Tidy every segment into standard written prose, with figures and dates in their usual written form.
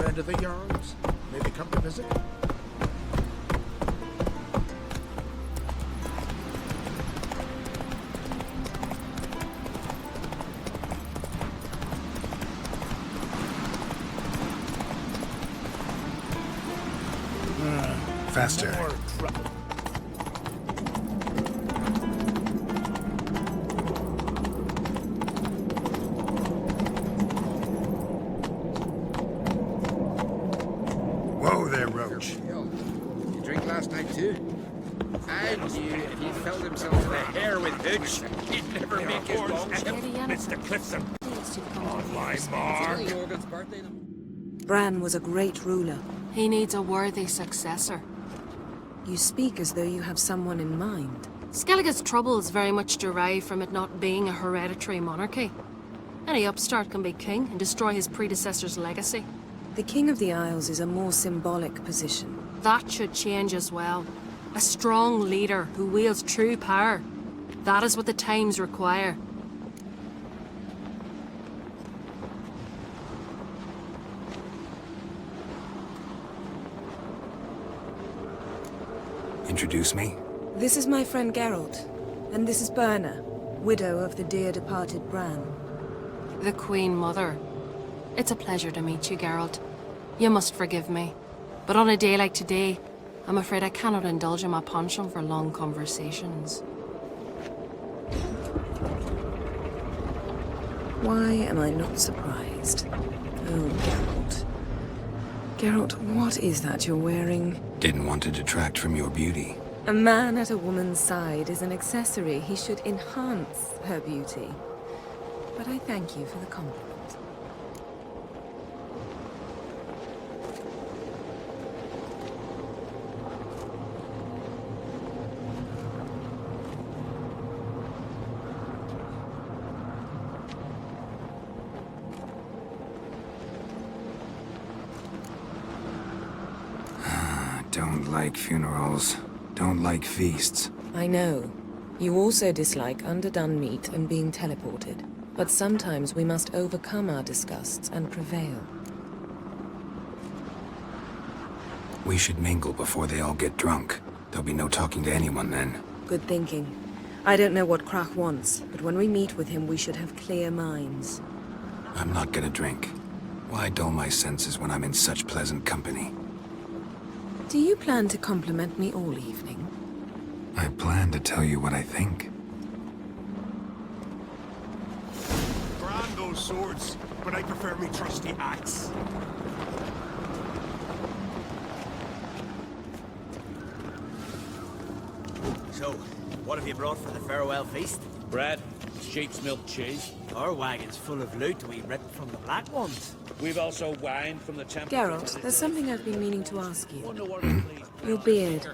friend of the Jarl's? Maybe come to visit? Faster. More trouble. Whoa there, Roach. You drink last night too? I knew if he filled himself to the hair with hooch, he'd never make his long ship. Mr. Clifton, on my mark. Bran was a great ruler. He needs a worthy successor. You speak as though you have someone in mind. Skellige's troubles very much derive from it not being a hereditary monarchy. Any upstart can be king and destroy his predecessor's legacy. The King of the Isles is a more symbolic position. That should change as well. A strong leader who wields true power. That is what the times require. Introduce me? This is my friend Geralt, and this is Birna, widow of the dear departed Bran. The Queen Mother. It's a pleasure to meet you, Geralt. You must forgive me. But on a day like today, I'm afraid I cannot indulge in my penchant for long conversations. Why am I not surprised? Oh, Geralt. Geralt, what is that you're wearing? Didn't want to detract from your beauty. A man at a woman's side is an accessory. He should enhance her beauty. But I thank you for the compliment. Don't like funerals. Don't like feasts. I know. You also dislike underdone meat and being teleported. But sometimes we must overcome our disgusts and prevail. We should mingle before they all get drunk. There'll be no talking to anyone then. Good thinking. I don't know what Krach wants, but when we meet with him, we should have clear minds. I'm not gonna drink. Why dull my senses when I'm in such pleasant company? Do you plan to compliment me all evening? I plan to tell you what I think. Brand those swords, but I prefer me trusty axe. So, what have you brought for the farewell feast? Bread, sheep's milk cheese. Our wagon's full of loot we ripped from the Black Ones. We've also wine from the temple. Geralt, there's something I've been meaning to ask you. Wonder what it please. Your beard.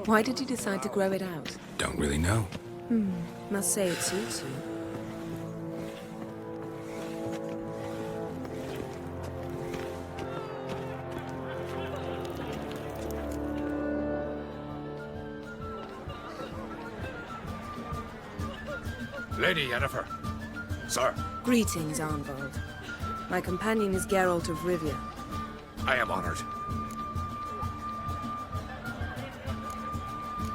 Why did you decide to grow it out? Don't really know. Must say it suits you. Lady Yennefer. Sir, Greetings, Arnvald. My companion is Geralt of Rivia. I am honored.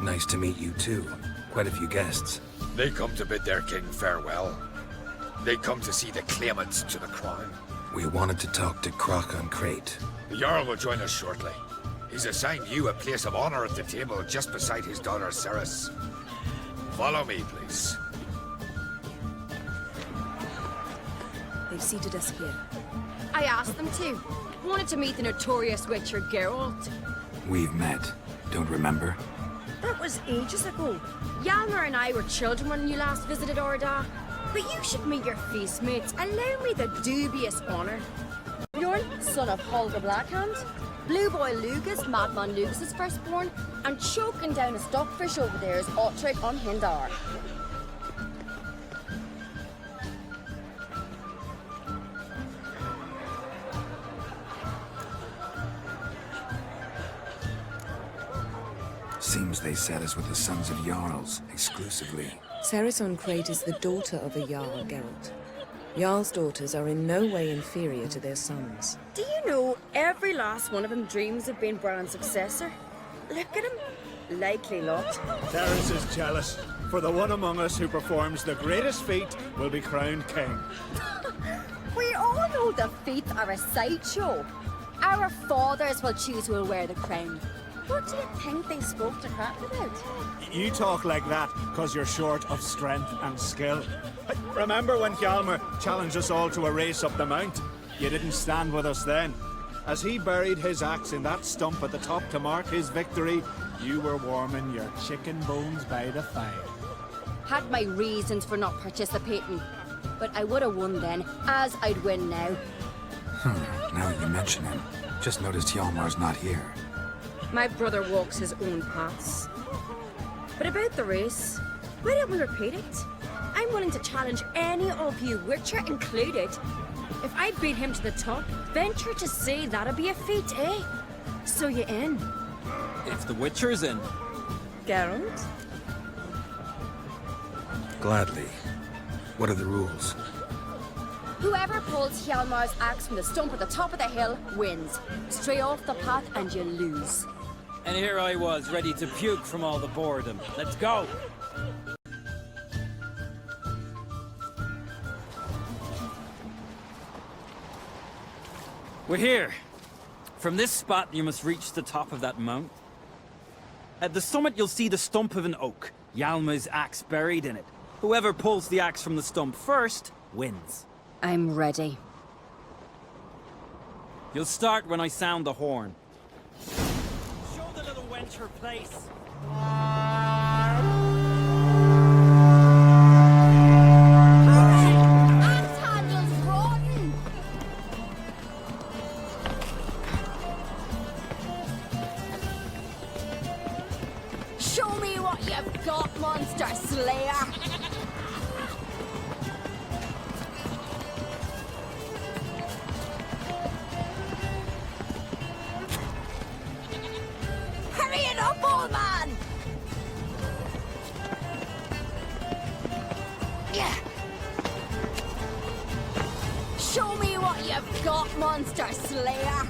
Nice to meet you too. Quite a few guests. They come to bid their king farewell. They come to see the claimants to the crown. We wanted to talk to Krach on Crate. The Jarl will join us shortly. He's assigned you a place of honor at the table just beside his daughter Cerys. Follow me, please. They've seated us here. I asked them to. Wanted to meet the notorious witcher Geralt. We've met. Don't remember? That was ages ago. Yalmer and I were children when you last visited Orda. But you should meet your feast mates. Allow me the dubious honor. Bjorn, son of Holger Blackhand. Blue Boy Lugas, Madman Lugas' firstborn. And choking down a stockfish over there is Otrek on Hindar. Seems they set us with the sons of Jarls, exclusively. Cerys on Crate is the daughter of a Jarl, Geralt. Jarl's daughters are in no way inferior to their sons. Do you know every last one of them dreams of being Bran's successor? Look at him. Likely lot. Terence is jealous, for the one among us who performs the greatest feat will be crowned king. We all know the feet are a sideshow. Our fathers will choose who will wear the crown. What do you think they spoke to Crackle about? You talk like that because you're short of strength and skill. Remember when Hjalmar challenged us all to a race up the mount? You didn't stand with us then. As he buried his axe in that stump at the top to mark his victory, you were warming your chicken bones by the fire. Had my reasons for not participating. But I would have won then, as I'd win now. Now you mention him. Just noticed Hjalmar's not here. My brother walks his own paths. But about the race, why don't we repeat it? I'm willing to challenge any of you, Witcher included. If I beat him to the top, venture to say that'd be a feat, eh? So you in? If the Witcher's in. Geralt? Gladly. What are the rules? Whoever pulls Hjalmar's axe from the stump at the top of the hill wins. Stray off the path and you lose. And here I was, ready to puke from all the boredom. Let's go! We're here. From this spot, you must reach the top of that mount. At the summit, you'll see the stump of an oak. Hjalmar's axe buried in it. Whoever pulls the axe from the stump first, wins. I'm ready. You'll start when I sound the horn. Show the little wench her place. Axe handle's rotten! Show me what you've got, monster slayer! Hurry it up, old man! Yeah. Show me what you've got, monster slayer!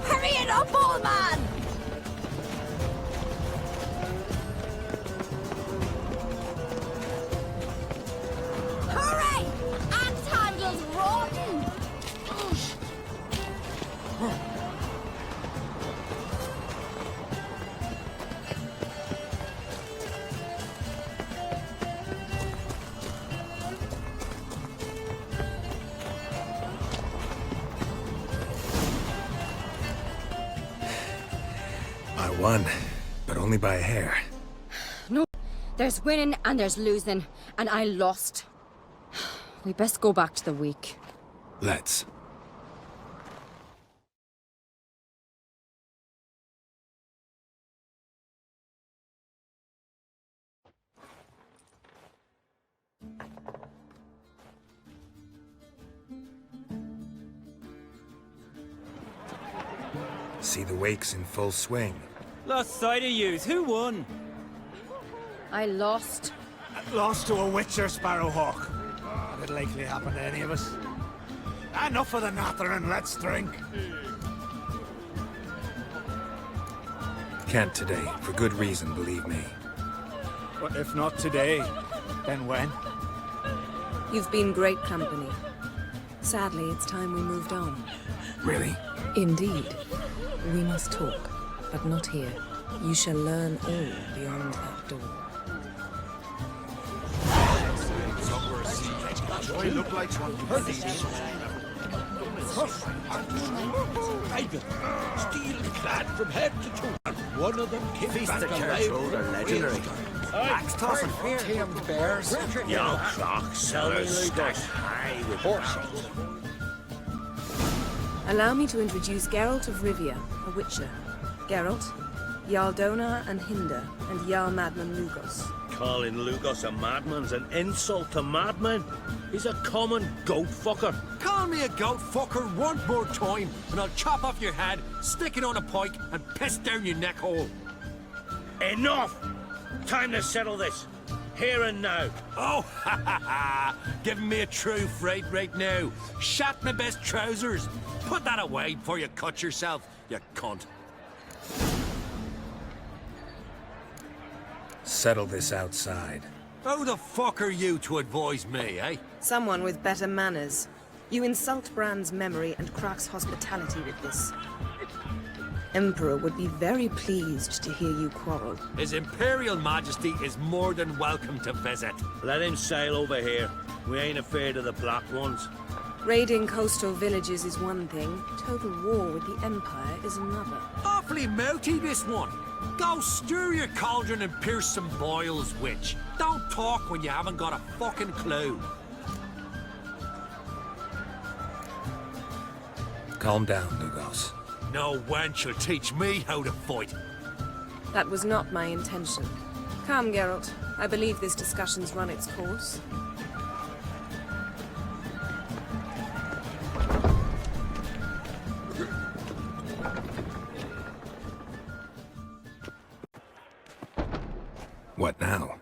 Hurry it up, old man! Hurry! Axe handle's rotten! I won, but only by a hair. No, there's winning and there's losing, and I lost. We best go back to the week. Let's. See the wakes in full swing. Lost sight of yous. Who won? I lost. Lost to a Witcher, Sparrowhawk. Could likely happen to any of us. Enough of the nattering, let's drink. Can't today, for good reason, believe me. But if not today, then when? You've been great company. Sadly, it's time we moved on. Really? Indeed. We must talk, but not here. You shall learn all beyond that door. I look like one. Ivan, steel clad from head to toe, and one of them came back alive. are legendary. Axe tossing. Tamed bears. Young clock sellers stacked high with horses. Allow me to introduce Geralt of Rivia, a Witcher. Geralt, Jarl Donar and Hinder, and Jarl Madman Lugos. Calling Lugos a madman's an insult to madmen. He's a common goat fucker. Call me a goat fucker one more time, and I'll chop off your head, stick it on a pike, and piss down your neck hole. Enough! Time to settle this. Here and now. Oh, ha ha ha! Giving me a true fright right now. Shat my best trousers. Put that away before you cut yourself, you cunt. Settle this outside. Who the fuck are you to advise me, eh? Someone with better manners. You insult Bran's memory and Crach's hospitality with this. Emperor would be very pleased to hear you quarrel. His Imperial Majesty is more than welcome to visit. Let him sail over here. We ain't afraid of the Black Ones. Raiding coastal villages is one thing. Total war with the Empire is another. Awfully melty, this one. Go stir your cauldron and pierce some boils, witch. Don't talk when you haven't got a fucking clue. Calm down, Lugos. No wench will teach me how to fight. That was not my intention. Come, Geralt. I believe this discussion's run its course. What now?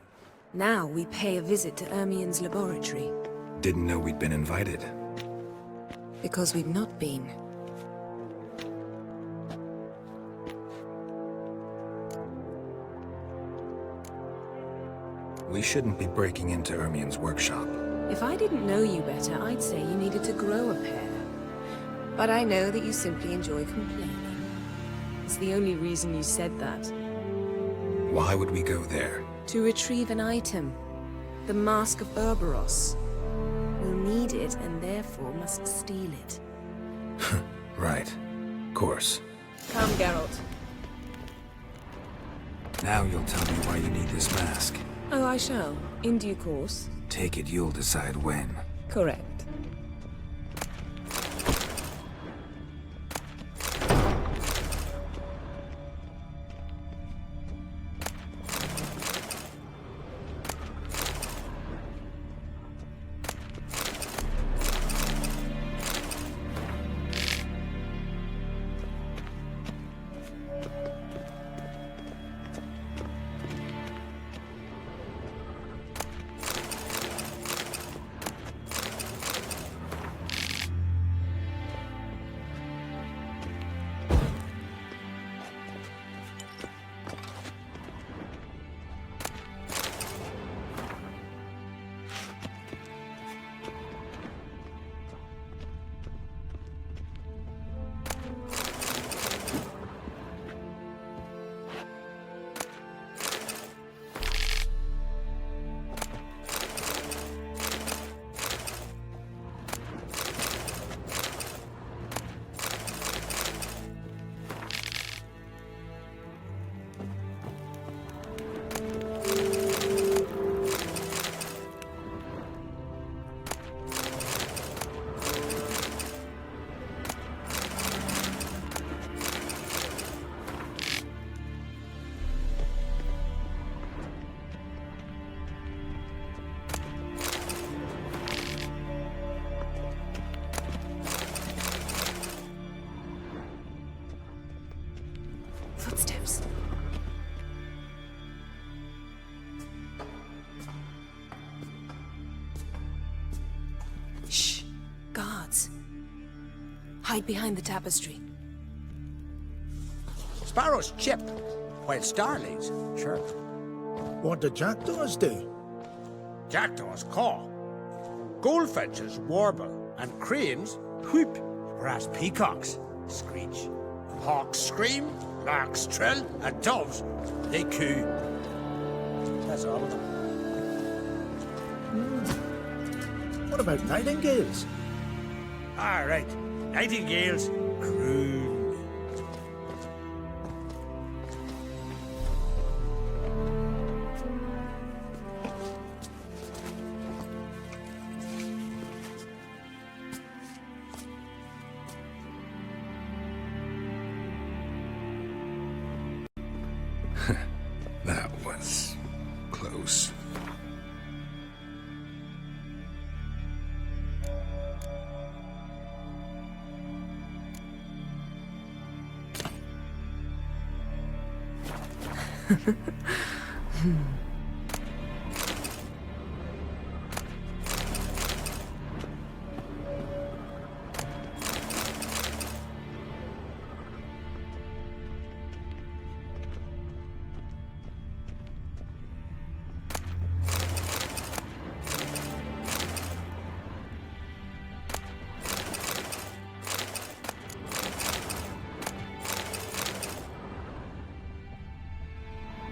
Now we pay a visit to Ermien's laboratory. Didn't know we'd been invited. Because we've not been. We shouldn't be breaking into Ermien's workshop. If I didn't know you better, I'd say you needed to grow a pair. But I know that you simply enjoy complaining. It's the only reason you said that. Why would we go there? To retrieve an item. The Mask of Urboros. We'll need it and therefore must steal it. Right. Course. Come, Geralt. Now you'll tell me why you need this mask. Oh, I shall. In due course. Take it you'll decide when. Correct. Footsteps. Shh. Guards. Hide behind the tapestry. Sparrows chip, while starlings chirp. What do jackdaws do? Jackdaws caw. Goldfinches warble, and cranes whoop, whereas peacocks screech. Hawks scream, larks trill, and doves, they coo. That's all of them. What about nightingales? All right, nightingales croon. That was close.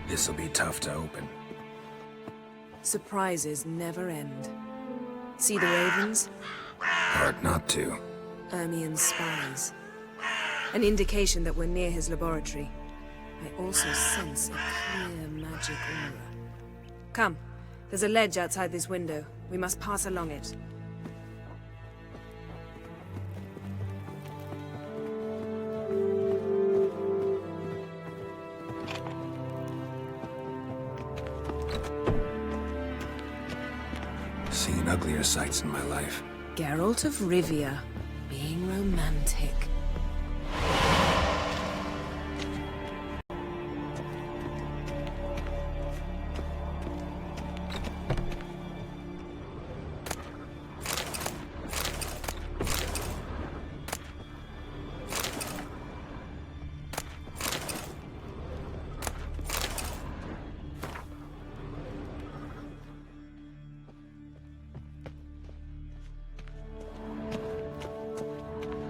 This'll be tough to open. Surprises never end. See the ravens? Hard not to. Ermien's spies. An indication that we're near his laboratory. I also sense a clear magic aura. Come, there's a ledge outside this window. We must pass along it. Seen uglier sights in my life. Geralt of Rivia, being romantic.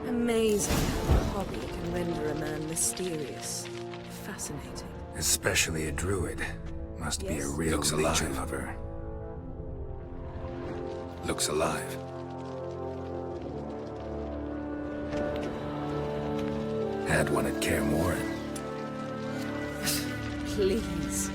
Amazing how a hobby can render a man mysterious. Fascinating. Especially a druid. Must be a real nature lover. Looks alive. Had one at Kaer Morhen. Please.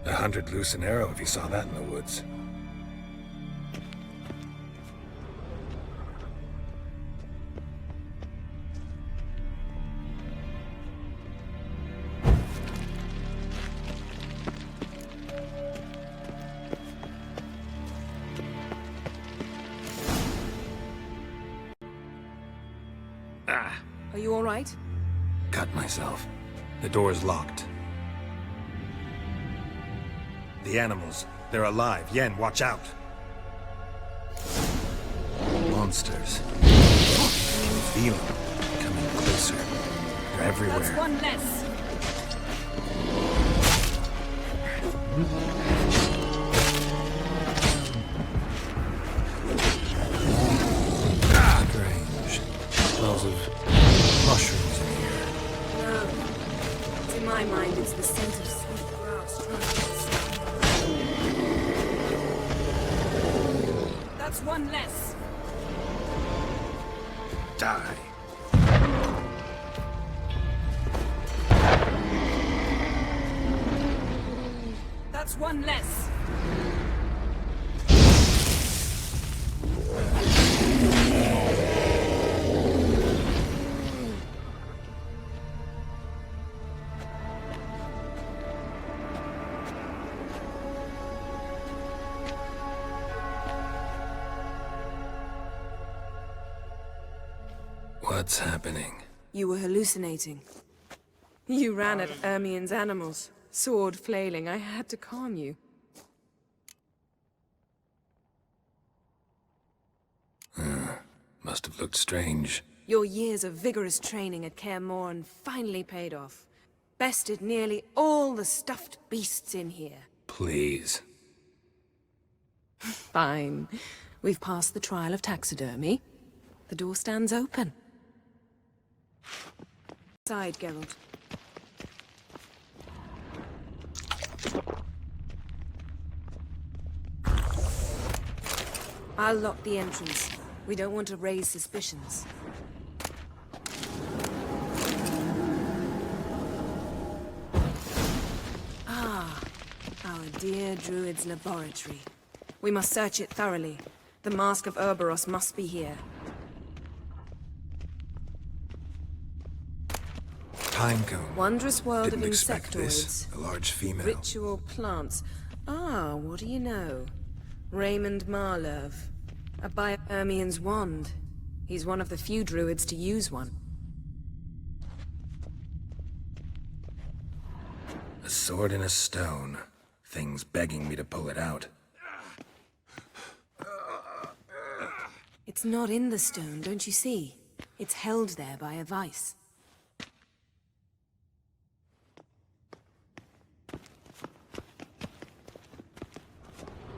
A 100 loose an arrow if you saw that in the woods. Are you all right? Cut myself. The door's locked. The animals, they're alive. Yen, watch out. Monsters. Feel them. Coming closer. They're everywhere. That's one less. Strange. Smells of mushrooms in here. No. To my mind, it's the scent of sweet grass trumpets. That's one less. Die. That's one less. What's happening? You were hallucinating. You ran at Ermien's animals, sword flailing. I had to calm you. Must have looked strange. Your years of vigorous training at Kaer Morhen finally paid off. Bested nearly all the stuffed beasts in here. Please. Fine. We've passed the trial of taxidermy. The door stands open. Side, Geralt. I'll lock the entrance. We don't want to raise suspicions. dear druid's laboratory. We must search it thoroughly. The Mask of Urboros must be here. Pinecone. Wondrous world Didn't of expect this. insectoids. A large female. Ritual plants. Ah, what do you know? Raymond Marlev. A Ermien's wand. He's one of the few druids to use one. A sword in a stone. Thing's begging me to pull it out. It's not in the stone, don't you see? It's held there by a vice.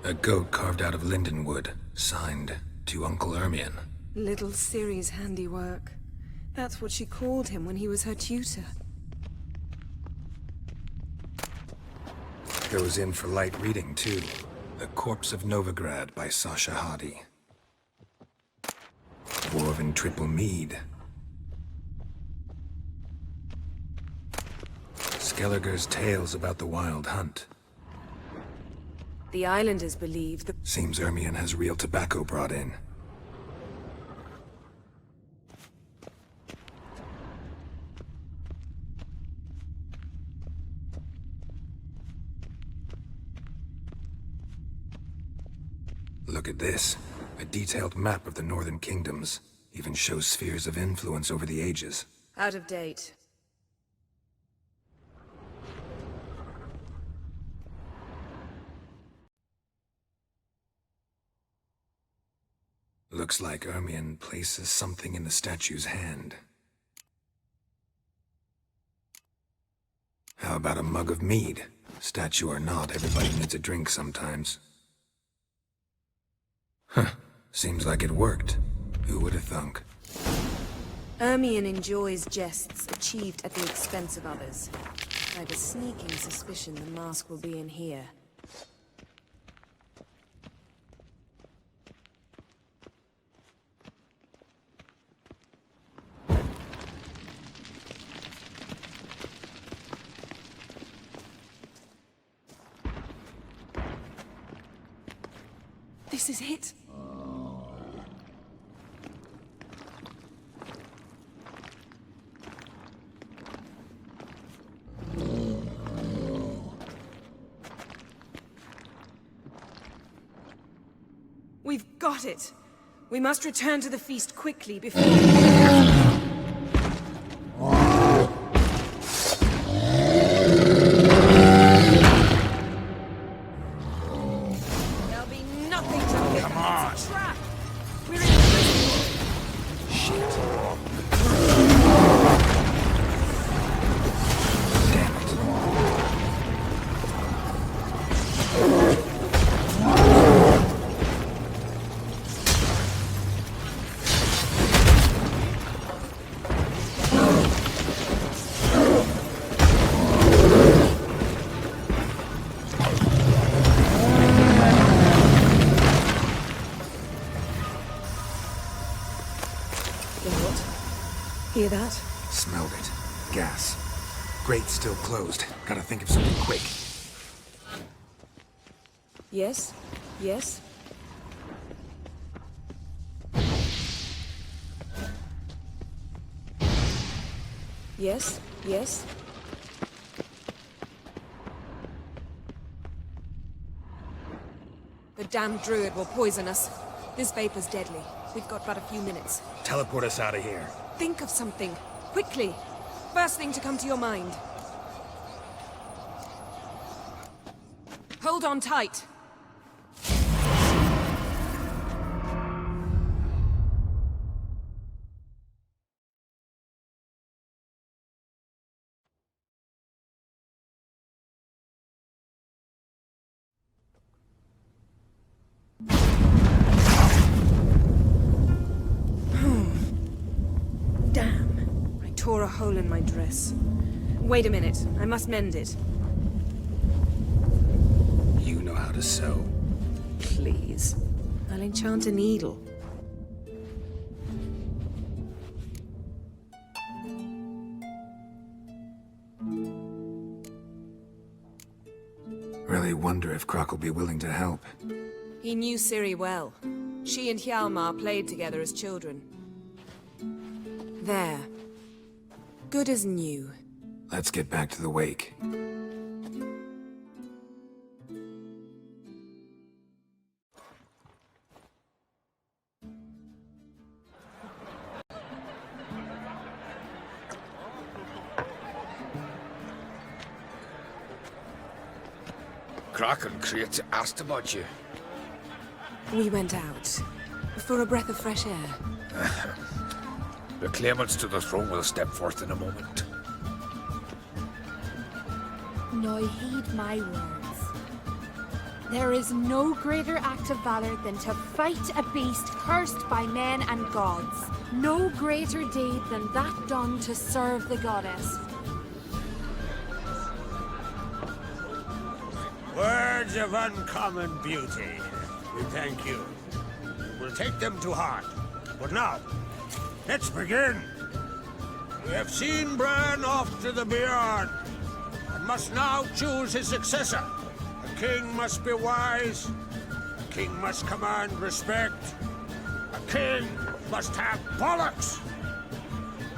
A goat carved out of linden wood, signed to Uncle Ermion. Little Ciri's handiwork. That's what she called him when he was her tutor. Goes in for light reading, too. The Corpse of Novigrad by Sasha Hadi. Dwarven Triple Mead. Skelliger's Tales about the Wild Hunt. The islanders believe that... Seems Ermion has real tobacco brought in. Look at this. A detailed map of the Northern Kingdoms. Even shows spheres of influence over the ages. Out of date. Looks like Ermion places something in the statue's hand. How about a mug of mead? Statue or not, everybody needs a drink sometimes. Huh. Seems like it worked. Who would have thunk? Ermion enjoys jests achieved at the expense of others. I have a sneaking suspicion the mask will be in here. This is it. We've got it. We must return to the feast quickly before... There'll be nothing to pick. Come on. It's a trap. We're in prison. Shit. Hear that? Smelled it. Gas. Grate's still closed. Gotta think of something quick. Yes? Yes? Yes? Yes? The damned druid will poison us. This vapor's deadly. We've got but a few minutes. Teleport us out of here. Think of something. Quickly. First thing to come to your mind. Hold on tight. Damn. I tore a hole in my dress. Wait a minute. I must mend it. You know how to sew. Please. I'll enchant a needle. Really wonder if Croc will be willing to help. He knew Ciri well. She and Hjalmar played together as children. There. Good as new. Let's get back to the wake. Croc and Create asked about you. We went out. For a breath of fresh air. The claimants to the throne will step forth in a moment. Now heed my words. There is no greater act of valor than to fight a beast cursed by men and gods. No greater deed than that done to serve the goddess. Words of uncommon beauty. We thank you. We'll take them to heart. But now, let's begin. We have seen Bran off to the Beyond, and must now choose his successor. A king must be wise. A king must command respect. A king must have bollocks.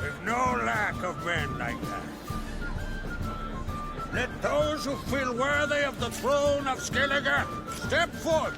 We've no lack of men like that. Let those who feel worthy of the throne of Skellige step forward.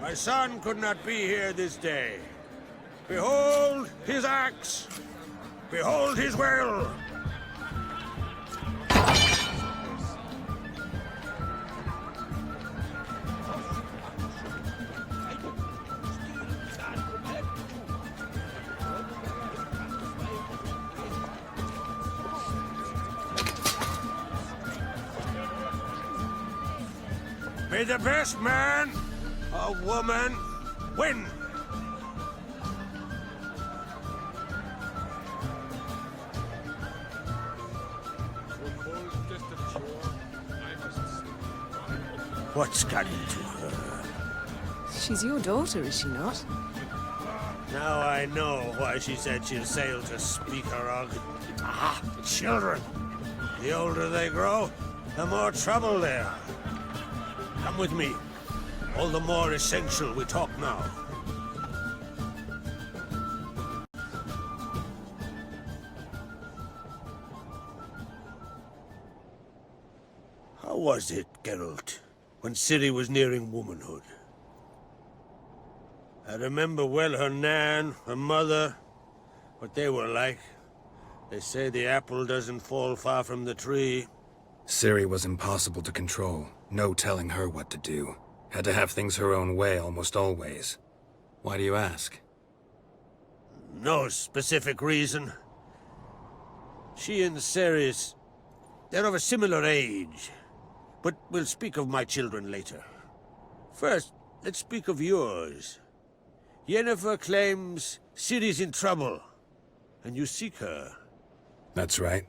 My son could not be here this day. Behold his axe. Behold his will. May the best man or woman win. What's got into her? She's your daughter, is she not? Now I know why she said she'll sail to Speakerog. Ah, children. The older they grow, the more trouble they are. Come with me. All the more essential we talk now. How was it, Geralt, when Ciri was nearing womanhood? I remember well her nan, her mother, what they were like. They say the apple doesn't fall far from the tree. Ciri was impossible to control. No telling her what to do. Had to have things her own way almost always. Why do you ask? No specific reason. She and Ceres, they're of a similar age. But we'll speak of my children later. First, let's speak of yours. Yennefer claims Ciri's in trouble, and you seek her. That's right.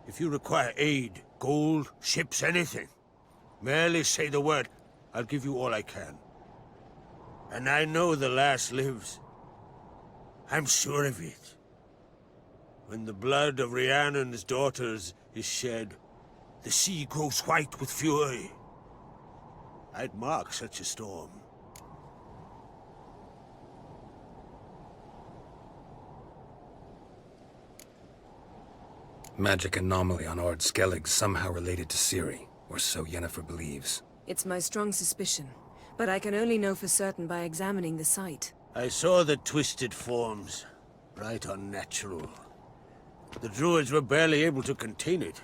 If you require aid, gold, ships, anything, merely say the word. I'll give you all I can. And I know the lass lives. I'm sure of it. When the blood of Rhiannon's daughters is shed, the sea grows white with fury. I'd mark such a storm. Magic anomaly on Ord Skellig somehow related to Ciri, or so Yennefer believes. It's my strong suspicion, but I can only know for certain by examining the site. I saw the twisted forms, right unnatural. The druids were barely able to contain it.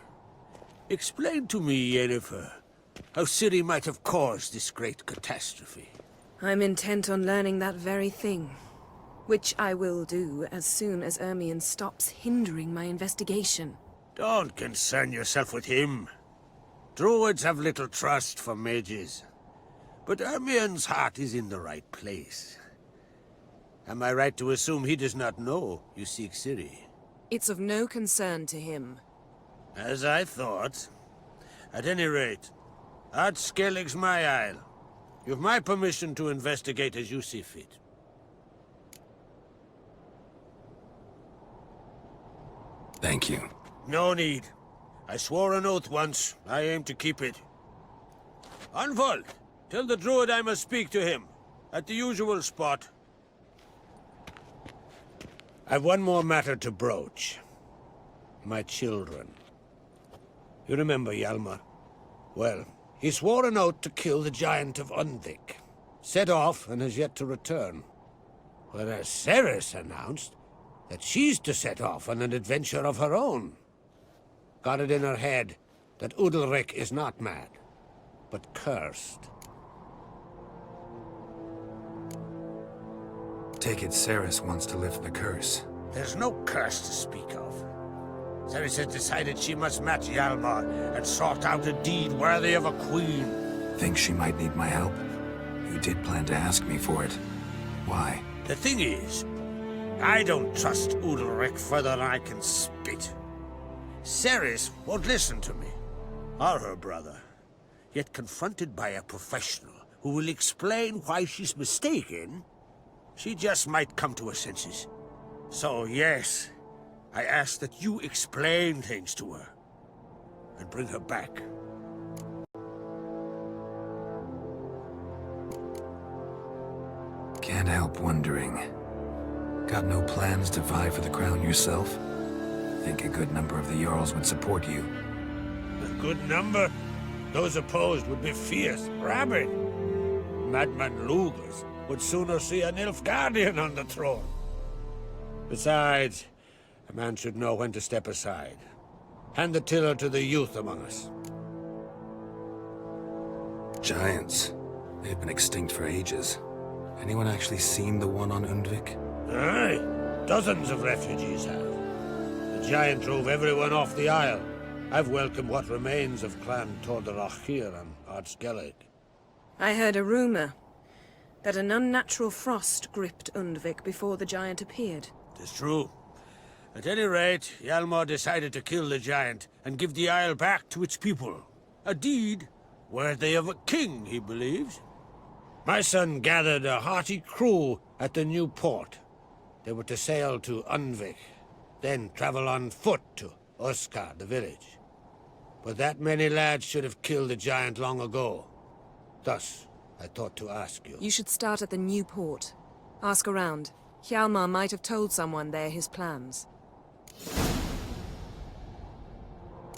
Explain to me, Yennefer, how Ciri might have caused this great catastrophe. I'm intent on learning that very thing, which I will do as soon as Ermion stops hindering my investigation. Don't concern yourself with him. Druids have little trust for mages. But Ermion's heart is in the right place. Am I right to assume he does not know you seek Ciri? It's of no concern to him. As I thought. At any rate, Ard Skellig's my isle. You've my permission to investigate as you see fit. Thank you. No need. I swore an oath once. I aim to keep it. Unfold! Tell the druid I must speak to him. At the usual spot. I've one more matter to broach. My children. You remember Hjalmar? Well, he swore an oath to kill the Giant of Undvik. Set off and has yet to return. Whereas Cerys announced that she's to set off on an adventure of her own. Got it in her head that Udalryk is not mad, but cursed. Take it Cerys wants to lift the curse. There's no curse to speak of. Cerys has decided she must match Hjalmar and sort out a deed worthy of a queen. Think she might need my help? You did plan to ask me for it. Why? The thing is, I don't trust Udalryk further than I can spit. Cerys won't listen to me, or her brother. Yet confronted by a professional who will explain why she's mistaken, she just might come to her senses. So yes, I ask that you explain things to her, and bring her back. Can't help wondering. Got no plans to vie for the crown yourself? Think a good number of the Jarls would support you. A good number? Those opposed would be fierce, rabid. Madman Lugers would sooner see an Nilfgaardian on the throne. Besides, a man should know when to step aside. Hand the tiller to the youth among us. Giants. They've been extinct for ages. Anyone actually seen the one on Undvik? Aye, dozens of refugees have. The giant drove everyone off the isle. I've welcomed what remains of Clan Tordarach here on Ard Skellig. I heard a rumor that an unnatural frost gripped Undvik before the giant appeared. It is true. At any rate, Hjalmar decided to kill the giant and give the isle back to its people. A deed worthy of a king, he believes. My son gathered a hearty crew at the new port. They were to sail to Undvik, then travel on foot to Oskar, the village. But that many lads should have killed the giant long ago. Thus, I thought to ask you. You should start at the new port. Ask around. Hjalmar might have told someone there his plans.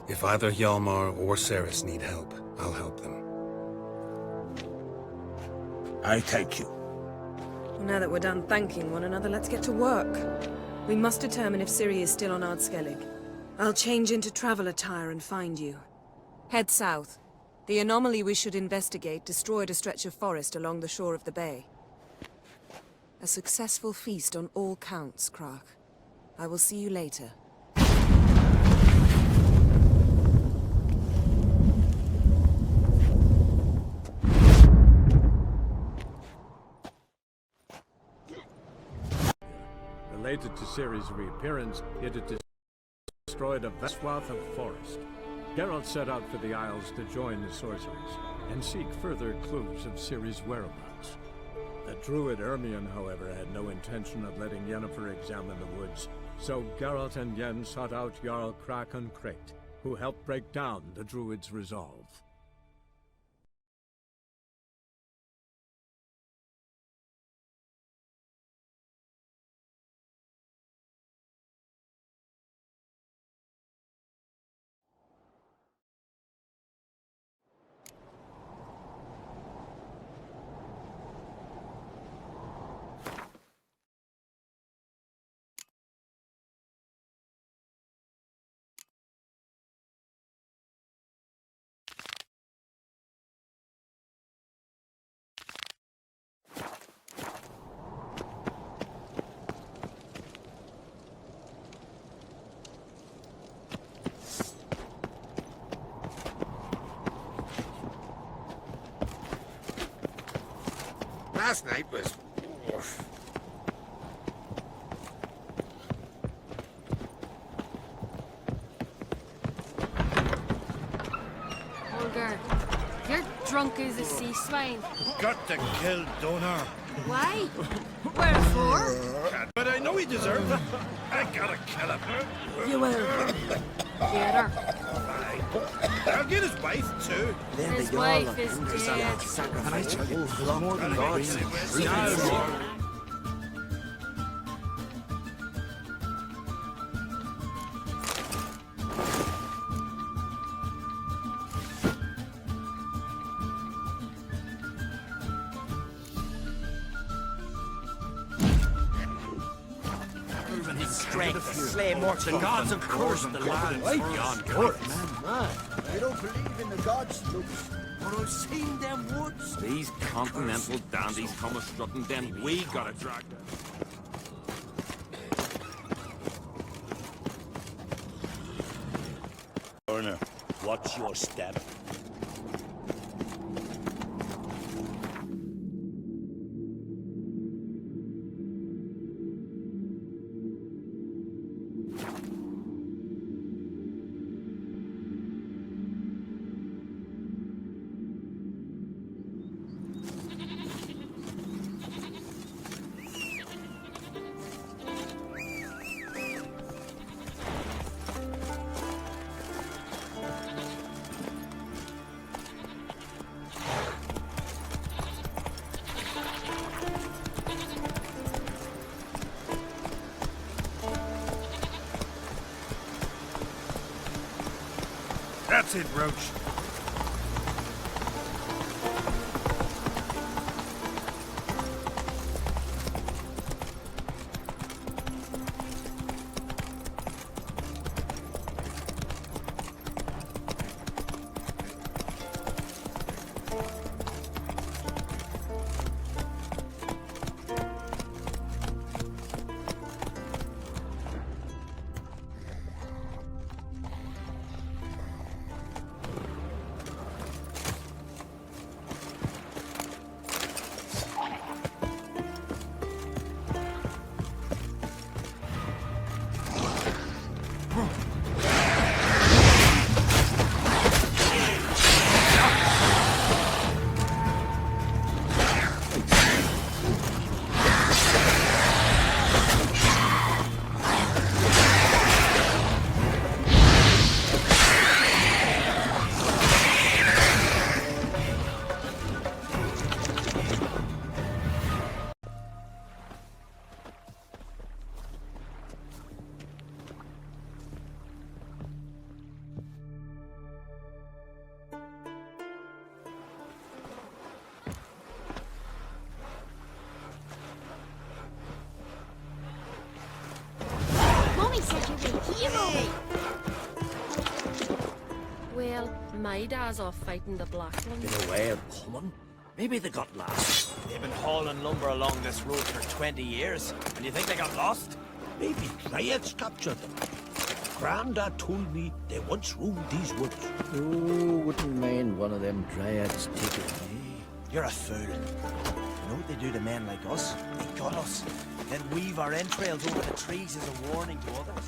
If either Hjalmar or Cerys need help, I'll help them. I thank you. Well, now that we're done thanking one another, let's get to work. We must determine if Ciri is still on Ard Skellig. I'll change into travel attire and find you. Head south. The anomaly we should investigate destroyed a stretch of forest along the shore of the bay. A successful feast on all counts, Crach. I will see you later. Related to Ciri's reappearance, it had destroyed a vast swath of forest. Geralt set out for the Isles to join the sorcerers and seek further clues of Ciri's whereabouts. The druid Ermion, however, had no intention of letting Yennefer examine the woods, so Geralt and Yen sought out Jarl Krakon Crate, who helped break down the druid's resolve. Last night was... oof. Holger, you're drunk as a sea swine. Got to kill Donor. Why? Wherefore? But I know he deserves it. I gotta kill him. You will. Get her. I'll get his wife too. His wife is dead. Proven his strength to slay mortals. The gods have cursed the land beyond guidance. Man, I don't believe in the gods, Lucas. But I've seen them woods. These continental dandies come a-strutting, then we gotta drag them. Turner, watch your step. That's it, Roach. Well, my dad's off fighting the Black Ones. Been away of coming. Maybe they got lost. They've been hauling lumber along this road for 20 years. And you think they got lost? Maybe Dryads captured them. Grandad told me they once roamed these woods. Oh, wouldn't mind one of them Dryads taking me. You're a fool. You know what they do to men like us? They gut us, then weave our entrails over the trees as a warning to others.